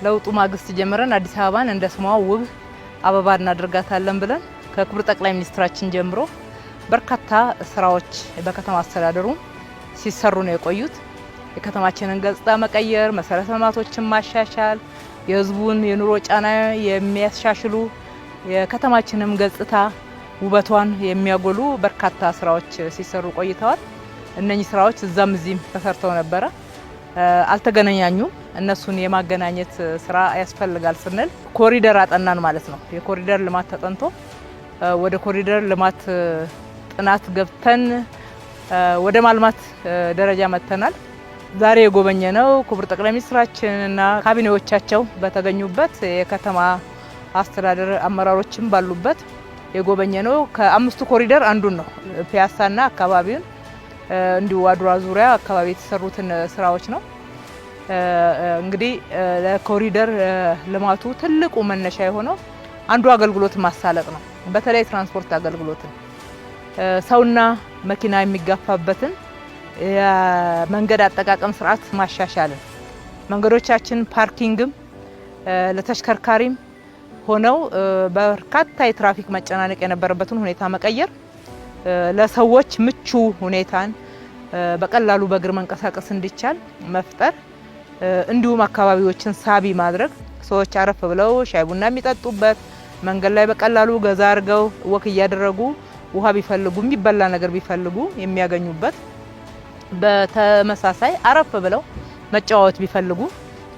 ለውጡ ማግስት ጀምረን አዲስ አበባን እንደ ስሟ ውብ አበባ እናደርጋታለን ብለን ከክቡር ጠቅላይ ሚኒስትራችን ጀምሮ በርካታ ስራዎች በከተማ አስተዳደሩ ሲሰሩ ነው የቆዩት። የከተማችንን ገጽታ መቀየር፣ መሰረተ ልማቶችን ማሻሻል፣ የህዝቡን የኑሮ ጫና የሚያሻሽሉ የከተማችንን ገጽታ ውበቷን የሚያጎሉ በርካታ ስራዎች ሲሰሩ ቆይተዋል። እነኚህ ስራዎች እዛም እዚህም ተሰርተው ነበረ፣ አልተገናኙም። እነሱን የማገናኘት ስራ ያስፈልጋል ስንል ኮሪደር አጠናን ማለት ነው። የኮሪደር ልማት ተጠንቶ ወደ ኮሪደር ልማት ጥናት ገብተን ወደ ማልማት ደረጃ መተናል። ዛሬ የጎበኘነው ክቡር ጠቅላይ ሚኒስትራችንና ካቢኔዎቻቸው በተገኙበት የከተማ አስተዳደር አመራሮችም ባሉበት የጎበኘነው ከአምስቱ ኮሪደር አንዱን ነው። ፒያሳና አካባቢውን እንዲሁ አድዋ ዙሪያ አካባቢ የተሰሩትን ስራዎች ነው። እንግዲህ ለኮሪደር ልማቱ ትልቁ መነሻ የሆነው አንዱ አገልግሎት ማሳለጥ ነው። በተለይ ትራንስፖርት አገልግሎትን ሰውና መኪና የሚጋፋበትን የመንገድ አጠቃቀም ስርዓት ማሻሻልን፣ መንገዶቻችን ፓርኪንግም ለተሽከርካሪም ሆነው በርካታ የትራፊክ መጨናነቅ የነበረበትን ሁኔታ መቀየር፣ ለሰዎች ምቹ ሁኔታን በቀላሉ በእግር መንቀሳቀስ እንዲቻል መፍጠር፣ እንዲሁም አካባቢዎችን ሳቢ ማድረግ፣ ሰዎች አረፍ ብለው ሻይ ቡና የሚጠጡበት መንገድ ላይ በቀላሉ ገዛ አድርገው ወክ እያደረጉ ውሃ ቢፈልጉ የሚበላ ነገር ቢፈልጉ የሚያገኙበት፣ በተመሳሳይ አረፍ ብለው መጫወት ቢፈልጉ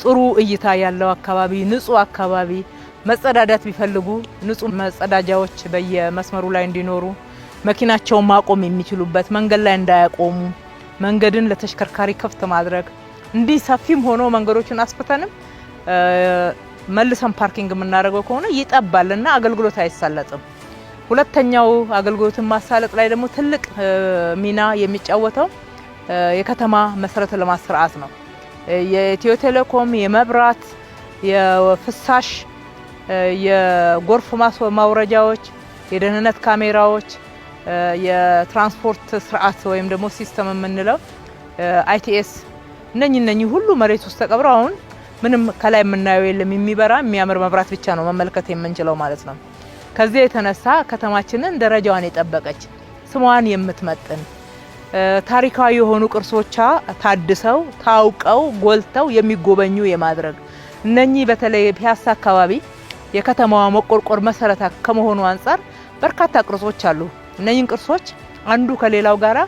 ጥሩ እይታ ያለው አካባቢ፣ ንጹህ አካባቢ፣ መጸዳዳት ቢፈልጉ ንጹህ መጸዳጃዎች በየመስመሩ ላይ እንዲኖሩ፣ መኪናቸውን ማቆም የሚችሉበት መንገድ ላይ እንዳያቆሙ መንገድን ለተሽከርካሪ ክፍት ማድረግ፣ እንዲህ ሰፊም ሆኖ መንገዶችን አስፍተንም መልሰን ፓርኪንግ የምናደርገው ከሆነ ይጠባልና አገልግሎት አይሳለጥም። ሁለተኛው አገልግሎትን ማሳለጥ ላይ ደግሞ ትልቅ ሚና የሚጫወተው የከተማ መሰረተ ልማት ስርዓት ነው። የኢትዮ ቴሌኮም፣ የመብራት፣ የፍሳሽ፣ የጎርፍ ማውረጃዎች፣ የደህንነት ካሜራዎች፣ የትራንስፖርት ስርዓት ወይም ደግሞ ሲስተም የምንለው አይቲኤስ፣ እነኚህ ሁሉ መሬት ውስጥ ተቀብረው አሁን ምንም ከላይ የምናየው የለም። የሚበራ የሚያምር መብራት ብቻ ነው መመልከት የምንችለው ማለት ነው። ከዚህ የተነሳ ከተማችንን ደረጃዋን የጠበቀች ስሟን የምትመጥን ታሪካዊ የሆኑ ቅርሶቿ ታድሰው ታውቀው ጎልተው የሚጎበኙ የማድረግ እነኚህ በተለይ ፒያሳ አካባቢ የከተማዋ መቆርቆር መሰረታ ከመሆኑ አንፃር በርካታ ቅርሶች አሉ። እነኚህን ቅርሶች አንዱ ከሌላው ጋራ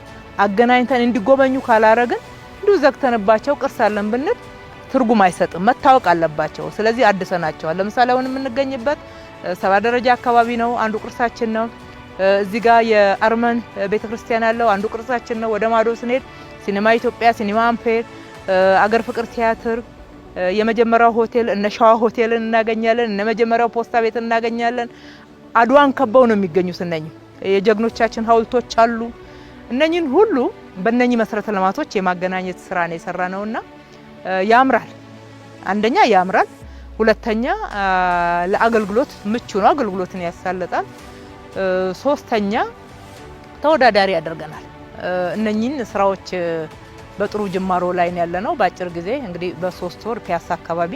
አገናኝተን እንዲጎበኙ ካላረግን እንዲሁ ዘግተንባቸው ቅርስ አለን ብንል ትርጉም አይሰጥም፣ መታወቅ አለባቸው። ስለዚህ አድሰናቸዋል። ለምሳሌ አሁን የምንገኝበት 7 ደረጃ አካባቢ ነው፣ አንዱ ቅርሳችን ነው። እዚህ ጋር የአርመን ቤተክርስቲያን ያለው አንዱ ቅርሳችን ነው። ወደ ማዶ ስንሄድ ሲኒማ ኢትዮጵያ፣ ሲኒማ አምፔር፣ አገር ፍቅር ቲያትር፣ የመጀመሪያው ሆቴል እነ ሸዋ ሆቴልን እናገኛለን። እነ መጀመሪያው ፖስታ ቤት እናገኛለን። አድዋን ከበው ነው የሚገኙት። እነኚህ የጀግኖቻችን ሐውልቶች አሉ። እነኚህን ሁሉ በእነኚህ መሰረተ ልማቶች የማገናኘት ስራ ነው የሰራ ነውና ያምራል። አንደኛ ያምራል፣ ሁለተኛ ለአገልግሎት ምቹ ነው፣ አገልግሎትን ያሳለጣል። ሶስተኛ ተወዳዳሪ ያደርገናል። እነኚህን ስራዎች በጥሩ ጅማሮ ላይ ያለነው በአጭር ጊዜ እንግዲህ በ3 ወር ፒያሳ አካባቢ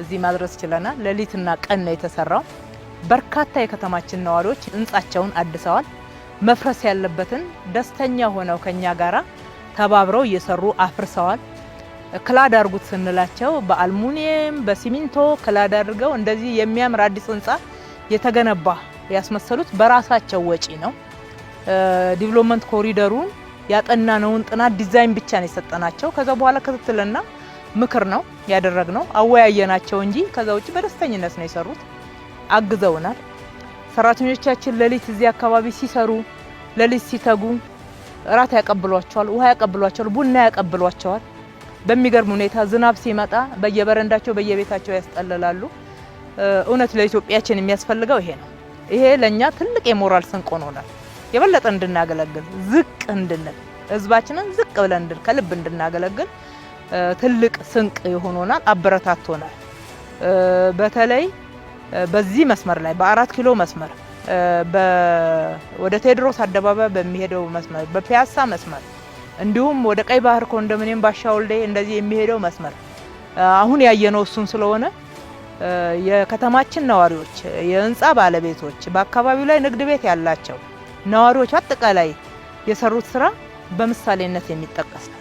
እዚህ ማድረስ ችለናል። ሌሊትና ቀን ነው የተሰራው። በርካታ የከተማችን ነዋሪዎች ህንጻቸውን አድሰዋል። መፍረስ ያለበትን ደስተኛ ሆነው ከኛ ጋራ ተባብረው እየሰሩ አፍርሰዋል። ክላድ አድርጉት ስንላቸው በአልሙኒየም በሲሚንቶ ክላድ አድርገው እንደዚህ የሚያምር አዲስ ህንጻ የተገነባ ያስመሰሉት በራሳቸው ወጪ ነው። ዲቨሎፕመንት ኮሪደሩን ያጠናነውን ጥናት ዲዛይን ብቻ ነው የሰጠናቸው። ከዛ በኋላ ክትትልና ምክር ነው ያደረግነው፣ አወያየናቸው እንጂ ከዛ ውጪ በደስተኝነት ነው የሰሩት። አግዘውናል። ሰራተኞቻችን ሌሊት እዚህ አካባቢ ሲሰሩ ሌሊት ሲተጉ እራት ያቀብሏቸዋል፣ ውሃ ያቀብሏቸዋል፣ ቡና ያቀብሏቸዋል። በሚገርም ሁኔታ ዝናብ ሲመጣ በየበረንዳቸው በየቤታቸው ያስጠልላሉ። እውነት ለኢትዮጵያችን የሚያስፈልገው ይሄ ነው። ይሄ ለኛ ትልቅ የሞራል ስንቅ ሆኖናል። የበለጠ እንድናገለግል ዝቅ እንድንል ህዝባችንን ዝቅ ብለን ከልብ እንድናገለግል ትልቅ ስንቅ ሆኖናል፣ አበረታቶናል። በተለይ በዚህ መስመር ላይ በ4 ኪሎ መስመር ወደ ቴዎድሮስ አደባባይ በሚሄደው መስመር በፒያሳ መስመር እንዲሁም ወደ ቀይ ባህር ኮንዶሚኒየም ባሻ ወልዴ እንደዚህ የሚሄደው መስመር አሁን ያየነው እሱን ስለሆነ የከተማችን ነዋሪዎች፣ የህንጻ ባለቤቶች፣ በአካባቢው ላይ ንግድ ቤት ያላቸው ነዋሪዎች አጠቃላይ የሰሩት ስራ በምሳሌነት የሚጠቀስ ነው።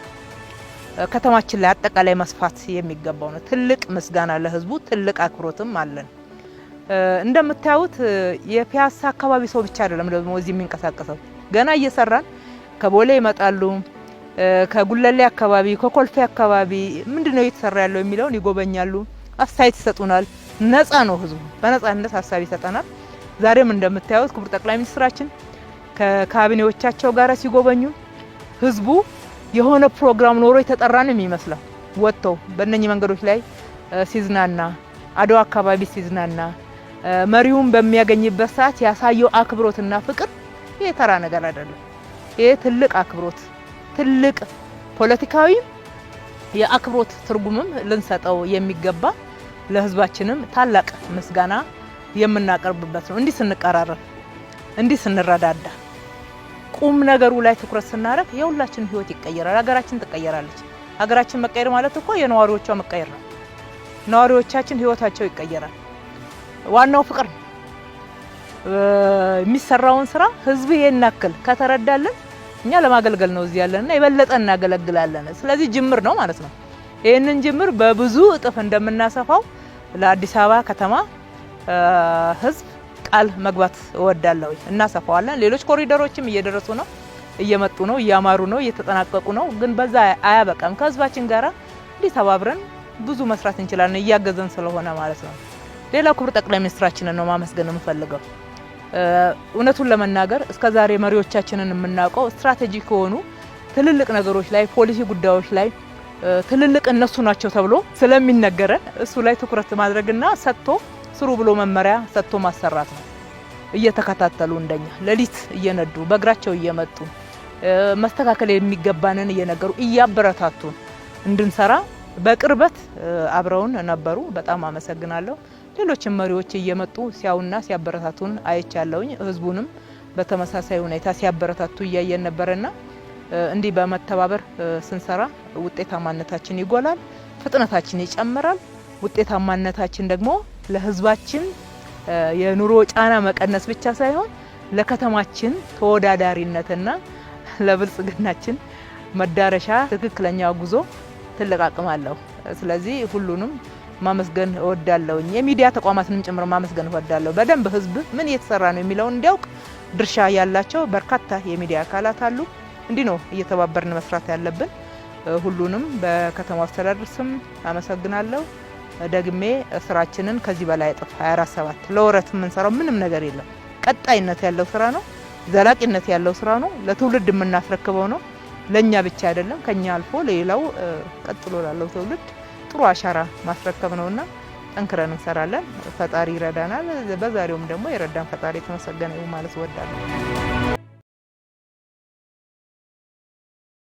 ከተማችን ላይ አጠቃላይ መስፋት የሚገባው ነው። ትልቅ ምስጋና ለህዝቡ፣ ትልቅ አክብሮትም አለን። እንደምታዩት የፒያሳ አካባቢ ሰው ብቻ አይደለም ደግሞ እዚህ የሚንቀሳቀሰው። ገና እየሰራን ከቦሌ ይመጣሉ፣ ከጉለሌ አካባቢ፣ ከኮልፌ አካባቢ ምንድነው እየተሰራ ያለው የሚለውን ይጎበኛሉ፣ አስተያየት ይሰጡናል። ነፃ ነው ህዝቡ፣ በነፃነት ሀሳብ ይሰጠናል። ዛሬም እንደምታዩት ክቡር ጠቅላይ ሚኒስትራችን ከካቢኔዎቻቸው ጋር ሲጎበኙ ህዝቡ የሆነ ፕሮግራም ኖሮ የተጠራን የሚመስለው ወጥተው በእነኚህ መንገዶች ላይ ሲዝናና፣ አድዋ አካባቢ ሲዝናና፣ መሪውን በሚያገኝበት ሰዓት ያሳየው አክብሮትና ፍቅር ይሄ ተራ ነገር አይደለም። ይሄ ትልቅ አክብሮት፣ ትልቅ ፖለቲካዊ የአክብሮት ትርጉምም ልንሰጠው የሚገባ ለህዝባችንም ታላቅ ምስጋና የምናቀርብበት ነው። እንዲህ ስንቀራረብ፣ እንዲህ ስንረዳዳ፣ ቁም ነገሩ ላይ ትኩረት ስናደርግ የሁላችን ህይወት ይቀየራል። ሀገራችን ትቀየራለች። ሀገራችን መቀየር ማለት እኮ የነዋሪዎቿ መቀየር ነው። ነዋሪዎቻችን ህይወታቸው ይቀየራል። ዋናው ፍቅር ነው። የሚሰራውን ስራ ህዝብ ይናከል ከተረዳልን እኛ ለማገልገል ነው እዚህ ያለንና የበለጠ እናገለግላለን። ስለዚህ ጅምር ነው ማለት ነው። ይሄንን ጅምር በብዙ እጥፍ እንደምናሰፋው ለአዲስ አበባ ከተማ ህዝብ ቃል መግባት እወዳለሁ። እናሰፋዋለን። ሌሎች ኮሪደሮችም እየደረሱ ነው፣ እየመጡ ነው፣ እያማሩ ነው፣ እየተጠናቀቁ ነው። ግን በዛ አያበቃም። ከህዝባችን ጋራ እንዲህ ተባብረን ብዙ መስራት እንችላለን፣ እያገዘን ስለሆነ ማለት ነው። ሌላው ክቡር ጠቅላይ ሚኒስትራችንን ነው ማመስገን የምፈልገው። እውነቱን ለመናገር እስከዛሬ መሪዎቻችንን የምናውቀው ስትራቴጂክ ከሆኑ ትልልቅ ነገሮች ላይ፣ ፖሊሲ ጉዳዮች ላይ ትልልቅ እነሱ ናቸው ተብሎ ስለሚነገረን እሱ ላይ ትኩረት ማድረግና ሰጥቶ ስሩ ብሎ መመሪያ ሰጥቶ ማሰራት ነው። እየተከታተሉ እንደኛ ሌሊት እየነዱ በእግራቸው እየመጡ መስተካከል የሚገባንን እየነገሩ እያበረታቱን እንድንሰራ በቅርበት አብረውን ነበሩ። በጣም አመሰግናለሁ። ሌሎችም መሪዎች እየመጡ ሲያውና ሲያበረታቱን አይቻለውኝ። ህዝቡንም በተመሳሳይ ሁኔታ ሲያበረታቱ እያየን ነበርና እንዲህ በመተባበር ስንሰራ ውጤታማነታችን ይጎላል፣ ፍጥነታችን ይጨምራል። ውጤታማነታችን ደግሞ ለህዝባችን የኑሮ ጫና መቀነስ ብቻ ሳይሆን ለከተማችን ተወዳዳሪነትና ለብልጽግናችን መዳረሻ ትክክለኛ ጉዞ ትልቅ አቅም አለው። ስለዚህ ሁሉንም ማመስገን እወዳለሁ። የሚዲያ ተቋማትንም ጭምር ማመስገን እወዳለሁ። በደንብ ህዝብ ምን እየተሰራ ነው የሚለውን እንዲያውቅ ድርሻ ያላቸው በርካታ የሚዲያ አካላት አሉ። እንዲህ ነው እየተባበርን መስራት ያለብን። ሁሉንም በከተማው አስተዳደር ስም አመሰግናለሁ። ደግሜ ስራችንን ከዚህ በላይ እጥፍ 24/7 ለወረት የምንሰራው ምንም ነገር የለም። ቀጣይነት ያለው ስራ ነው። ዘላቂነት ያለው ስራ ነው። ለትውልድ የምናስረክበው ነው። ለኛ ብቻ አይደለም፣ ከኛ አልፎ ሌላው ቀጥሎ ላለው ትውልድ ጥሩ አሻራ ማስረከብ ነውና ጠንክረን እንሰራለን። ፈጣሪ ይረዳናል። በዛሬውም ደግሞ የረዳን ፈጣሪ የተመሰገነ ይሁን ማለት እወዳለሁ።